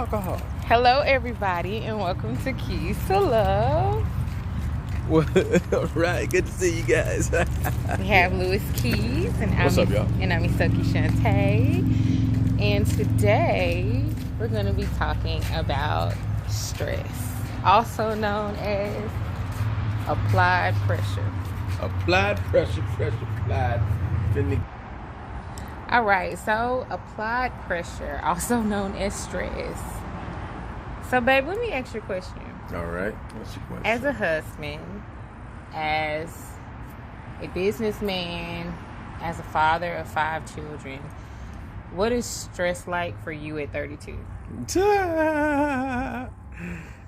alcohol. Hello, everybody, and welcome to Keys to Love. Well, all right, good to see you guys. We have Louis Keys, and What's up, y'all? And I'm IsokeShontey. And today we're going to be talking about stress, also known as applied pressure. Applied pressure. All right, so applied pressure, also known as stress. So, babe, let me ask you a question. All right, what's your question? As a husband, as a businessman, as a father of 5 children, what is stress like for you at 32?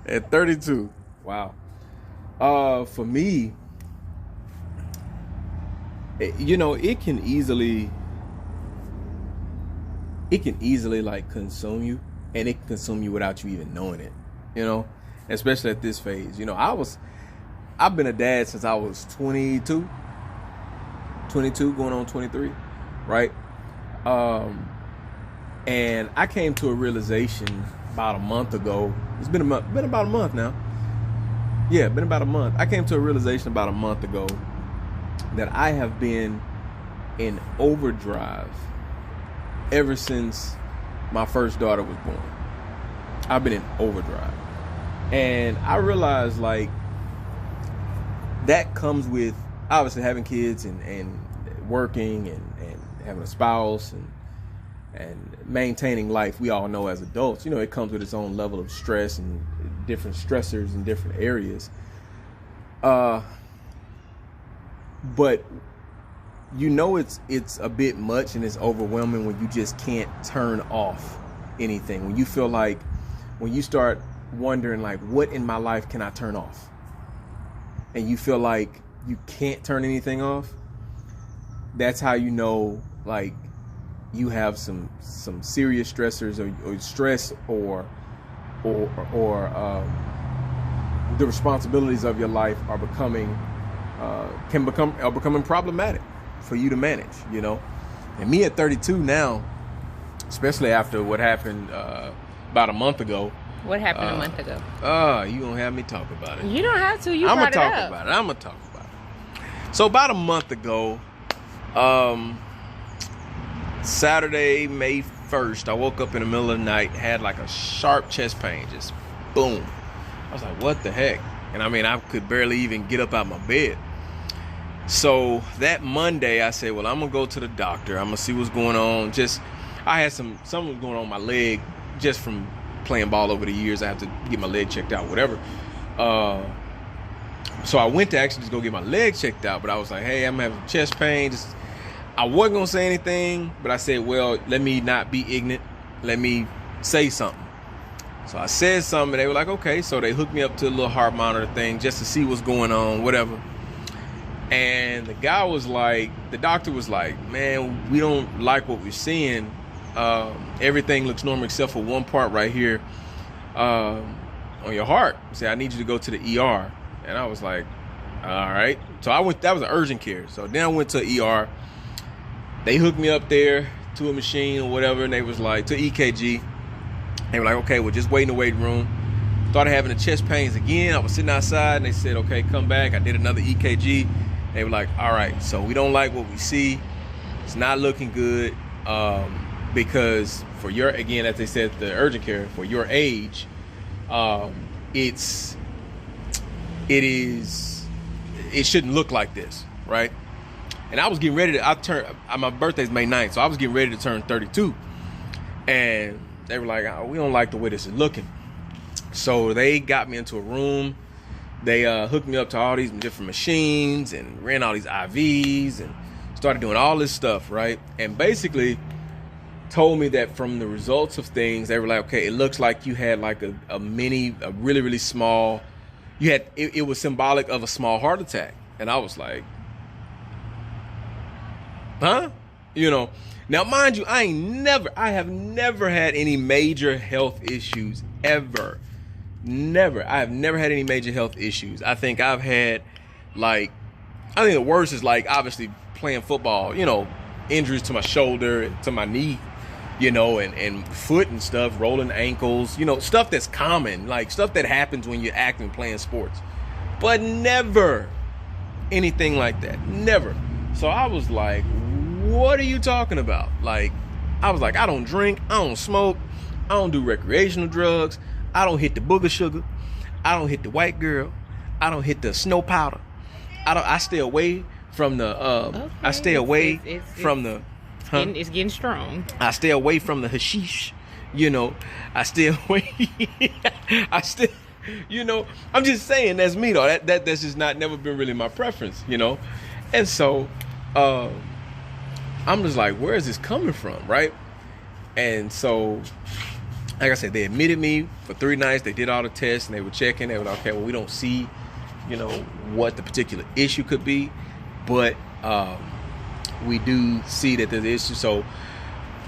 At 32, wow. For me, it can easily like consume you, and it can consume you without you even knowing it. Especially at this phase. I've been a dad since I was 22 going on 23, right? And I came to a realization about a month ago. It's been about a month now. Yeah, been about a month. I came to a realization about a month ago that I have been in overdrive ever since my first daughter was born. I've been in overdrive. And I realized, like, that comes with obviously having kids and working and having a spouse and maintaining life. We all know as adults, it comes with its own level of stress and different stressors in different areas. But it's a bit much and it's overwhelming when you just can't turn off anything. When you feel like, when you start wondering, like, what in my life can I turn off? And you feel like you can't turn anything off. That's how you know, like, you have some serious stressors or stress or the responsibilities of your life are becoming problematic for you to manage, And me at 32 now, especially after what happened about a month ago. What happened a month ago? You gonna have me talk about it. You don't have to. I'm gonna talk about it. I'm gonna talk about it. So about a month ago, Saturday, May 1st, I woke up in the middle of the night, had like a sharp chest pain, just boom. I was like, what the heck? And I could barely even get up out of my bed. So that Monday, I said, well, I'm going to go to the doctor. I'm going to see what's going on. I had something was going on my leg just from playing ball over the years. I have to get my leg checked out, whatever. So I went to actually just go get my leg checked out, but I was like, hey, I'm having chest pain. I wasn't going to say anything, but I said, well, let me not be ignorant. Let me say something. So I said something, and they were like, okay. So they hooked me up to a little heart monitor thing just to see what's going on, whatever. And the doctor was like, man, we don't like what we're seeing. Everything looks normal except for one part right here on your heart. He said, I need you to go to the ER. And I was like, all right. So I went, that was an urgent care. So then I went to ER. They hooked me up there to a machine or whatever, and they was like, to EKG. They were like, okay, well, just wait in the waiting room. Started having the chest pains again. I was sitting outside, and they said, okay, come back. I did another EKG. They were like, all right, so we don't like what we see. It's not looking good because for your, again, as they said, the urgent care, for your age, it shouldn't look like this, right? And I was getting ready to, my birthday's May 9th, so I was getting ready to turn 32. And they were like, oh, we don't like the way this is looking. So they got me into a room. They hooked me up to all these different machines and ran all these IVs and started doing all this stuff, right? And basically told me that from the results of things, they were like, okay, it looks like you had like a really, really small, it was symbolic of a small heart attack. And I was like, huh? Now mind you, I have never had any major health issues ever. Never. I have never had any major health issues. I think I've had, like, I think the worst is, like, obviously playing football, injuries to my shoulder and to my knee. you know, and foot and stuff, rolling ankles, you know, stuff that's common, like stuff that happens when you're acting, playing sports, but never anything like that, never. So I was like, what are you talking about? Like, I was like, I don't drink, I don't smoke, I don't do recreational drugs, I don't hit the booger sugar, I don't hit the white girl, I don't hit the snow powder, I stay away from the I stay away from the it's getting strong. I stay away from the hashish, you know. I stay away. I still, you know. I'm just saying that's me though. That's just not never been really my preference, you know. And so, I'm just like, where is this coming from, right? And so, like I said, they admitted me for 3 nights. They did all the tests and they were checking. They were like, okay, well, we don't see, you know, what the particular issue could be, but we do see that there's an issue. So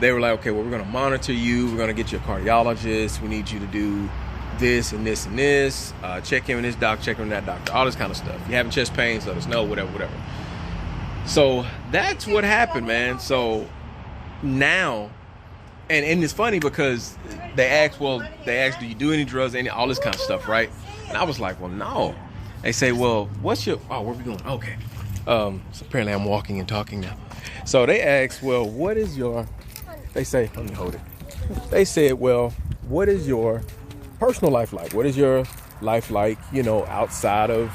they were like, okay, well, we're going to monitor you. We're going to get you a cardiologist. We need you to do this and this and this. Check in with this doctor, check in with that doctor, all this kind of stuff. If you're having chest pains, let us know, whatever. So that's what happened, man. So now, and it's funny because they asked, do you do any drugs, all this kind of stuff, right? And I was like, well, no. They say, well, what's your, where are we going? Okay. So apparently I'm walking and talking now. So they asked, well, what is your, they say, let me hold it. They said, well, what is your personal life like? What is your life like, you know, outside of,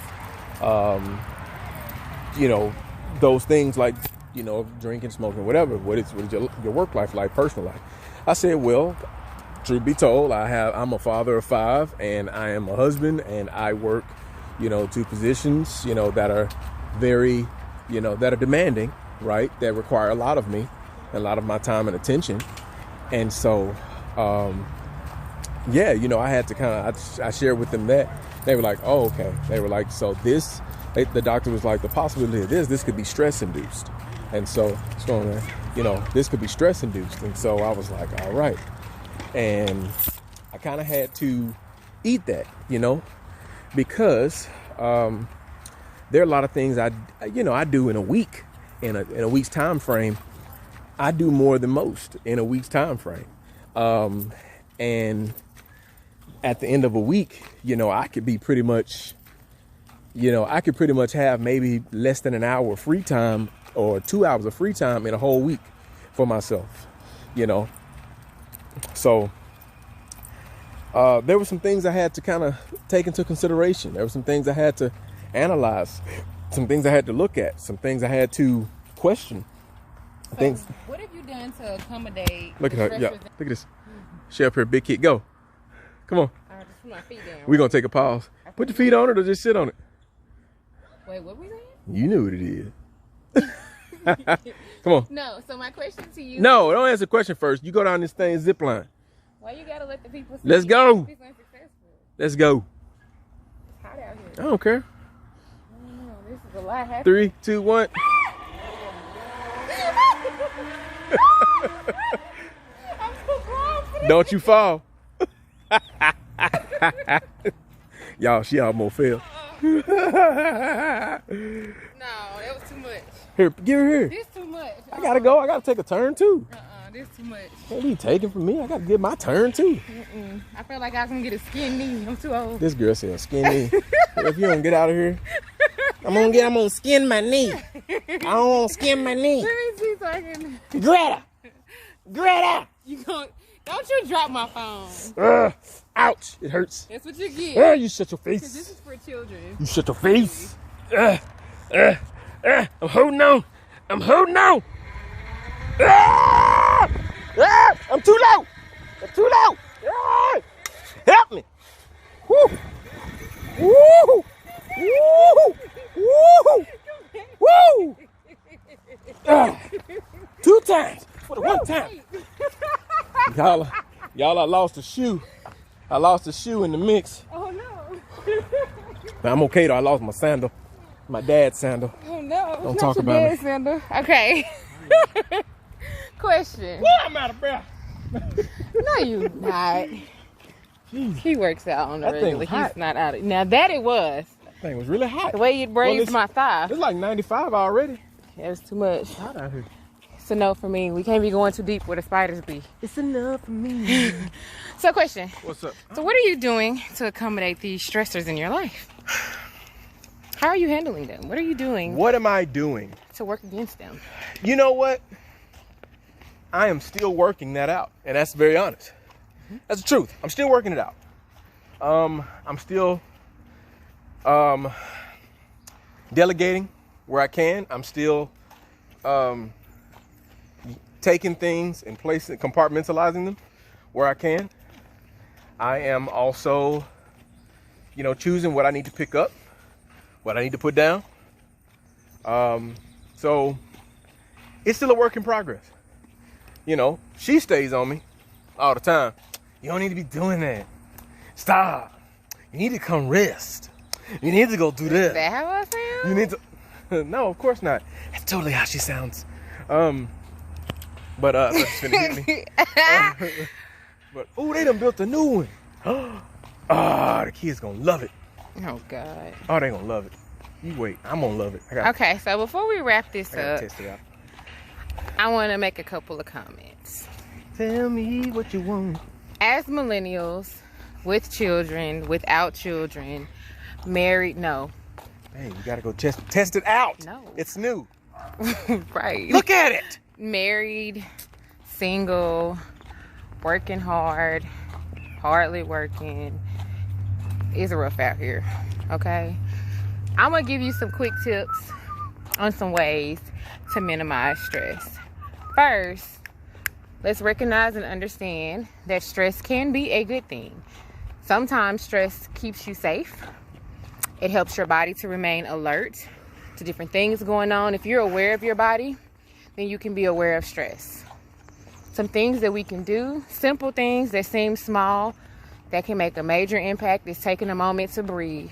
you know, those things like, you know, drinking, smoking, whatever. What is your work life like, personal life? I said, well, truth be told, I'm a father of 5 and I am a husband and I work, you know, 2 positions, you know, that are very, you know, that are demanding, right? That require a lot of me, a lot of my time and attention. And so, yeah, you know, I had to kind of, I shared with them that. They were like, oh, okay. They were like, so this, the doctor was like, the possibility of this could be stress induced. And so, you know, this could be stress induced. And so I was like, all right. And I kind of had to eat that, you know, because, there are a lot of things I do in a week, in a week's time frame. I do more than most in a week's time frame. And at the end of a week, you know, I could pretty much have maybe less than an hour of free time or 2 hours of free time in a whole week for myself, you know. So there were some things I had to kind of take into consideration. There were some things I had to analyze, some things I had to look at, some things I had to question. So what have you done to accommodate? Look at her. Yeah. Look at this. She up here, big kid. Go. Come on. I just put my feet down. We're going to take a pause. Put your feet on it or just sit on it. Wait, what were we saying? You knew what it is. Come on. No, so my question to you. No, don't answer the question first. You go down this thing, zip line. Why you got to let the people see? Let's go. If it's unsuccessful? Let's go. It's hot out here. I don't care. This is a lot happening. 3, 2, 1. I'm too grown for this. Don't you fall. Y'all, she almost fell. No, that was too much. Here, give her here. This too much. I gotta go. I gotta take a turn too. This too much. Can't be taken from me. I gotta get my turn too. I felt like I was gonna get a skin knee. I'm too old. This girl said skin knee. If you don't get out of here, I'm gonna skin my knee. I don't want to skin my knee. Let me see so I can. Greta. Don't you drop my phone. Ouch. It hurts. That's what you get. You shut your face. Because this is for children. You shut your face. I'm holding on. I'm holding on. I'm too low. I'm too low. Help me. Woo. Woo. Woo. Woo. Woo. 2 times for the 1 time. Y'all, I lost a shoe. I lost a shoe in the mix. Oh no. But I'm okay though. I lost my sandal. My dad's sandal. Oh no. Don't talk about me. Sandal. Okay. Question. Well, I'm out of breath. No, you not. He works out on the That thing regular. was hot. He's not out. Now that it was. That thing was really hot. The way you raised my thigh. It's like 95 already. It was too much. Hot out here. It's a no for me. We can't be going too deep where the spiders be. It's enough for me. So question. What's up? So what are you doing to accommodate these stressors in your life? How are you handling them? What are you doing? What am I doing to work against them? You know what? I am still working that out. And that's very honest. That's the truth. I'm still working it out. I'm still delegating where I can. I'm still taking things and placing, compartmentalizing them where I can. I am also, choosing what I need to pick up, what I need to put down. So it's still a work in progress. She stays on me all the time. You don't need to be doing that. Stop. You need to come rest. You need to go do this. Is that how I sound? You need to. No, of course not. That's totally how she sounds. But she's finna hit me. But they done built a new one. The kids gonna love it. Oh God. Oh, they gonna love it. You wait. I'm gonna love it. Okay, so before we wrap this up, test it out. I want to make a couple of comments. Tell me what you want. As millennials, with children, without children, married, no. Hey, you gotta go test it out. No. It's new. Right. Look at it. Married, single, working hard, hardly working. It's rough out here, okay? I'm gonna give you some quick tips on some ways to minimize stress. First, let's recognize and understand that stress can be a good thing. Sometimes stress keeps you safe. It helps your body to remain alert to different things going on. If you're aware of your body, then you can be aware of stress. Some things that we can do, simple things that seem small, that can make a major impact, is taking a moment to breathe.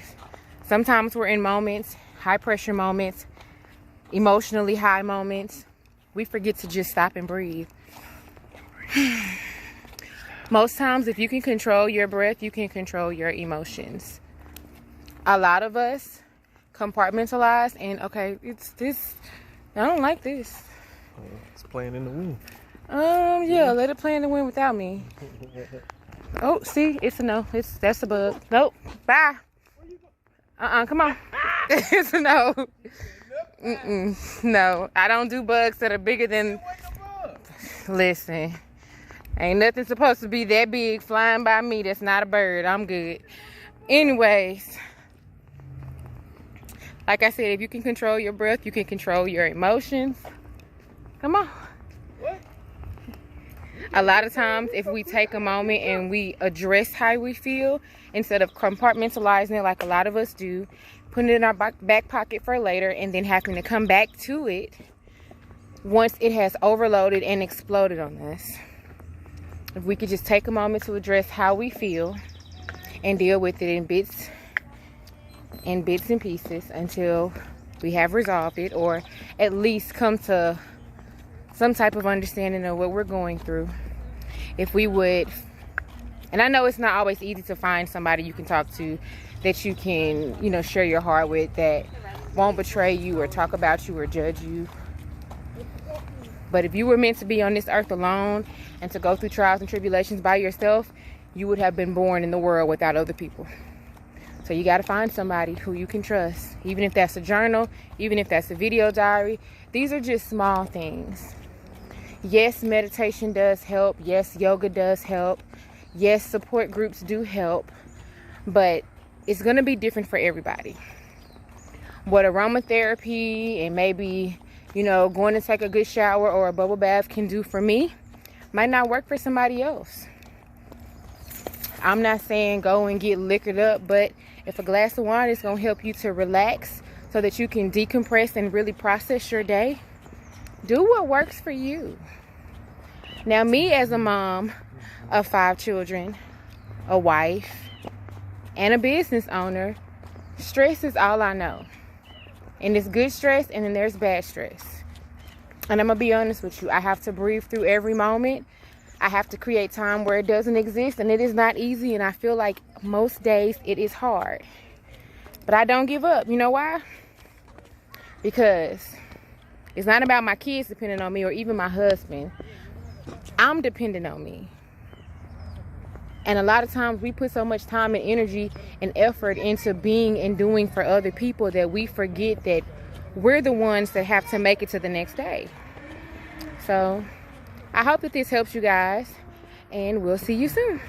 Sometimes we're in moments, high pressure moments, emotionally high moments. We forget to just stop and breathe. Most times, if you can control your breath, you can control your emotions. A lot of us compartmentalize and, okay, it's this, I don't like this. It's playing in the wind. Yeah, let it play in the wind without me. Oh, see, it's a no. That's a bug. Nope. Bye. Come on. It's a no. No, I don't do bugs that are bigger than. Listen, ain't nothing supposed to be that big flying by me. That's not a bird. I'm good. Anyways, like I said, if you can control your breath, you can control your emotions. Come on. A lot of times, if we take a moment and we address how we feel, instead of compartmentalizing it like a lot of us do, putting it in our back pocket for later, and then having to come back to it once it has overloaded and exploded on us. If we could just take a moment to address how we feel and deal with it in bits and pieces until we have resolved it, or at least come to some type of understanding of what we're going through. If we would, and I know it's not always easy to find somebody you can talk to that you can, share your heart with, that won't betray you or talk about you or judge you. But if you were meant to be on this earth alone and to go through trials and tribulations by yourself, you would have been born in the world without other people. So you got to find somebody who you can trust, even if that's a journal, even if that's a video diary. These are just small things. Yes, meditation does help. Yes, yoga does help. Yes, support groups do help. But it's going to be different for everybody. What aromatherapy and maybe, going to take a good shower or a bubble bath can do for me might not work for somebody else. I'm not saying go and get liquored up, but if a glass of wine is going to help you to relax so that you can decompress and really process your day, do what works for you. Now, me as a mom of 5 children, a wife, and a business owner, stress is all I know. And it's good stress, and then there's bad stress. And I'm going to be honest with you. I have to breathe through every moment. I have to create time where it doesn't exist, and it is not easy, and I feel like most days it is hard. But I don't give up. You know why? Because It's not about my kids depending on me or even my husband. I'm dependent on me. And a lot of times we put so much time and energy and effort into being and doing for other people that we forget that we're the ones that have to make it to the next day. So I hope that this helps you guys, and we'll see you soon.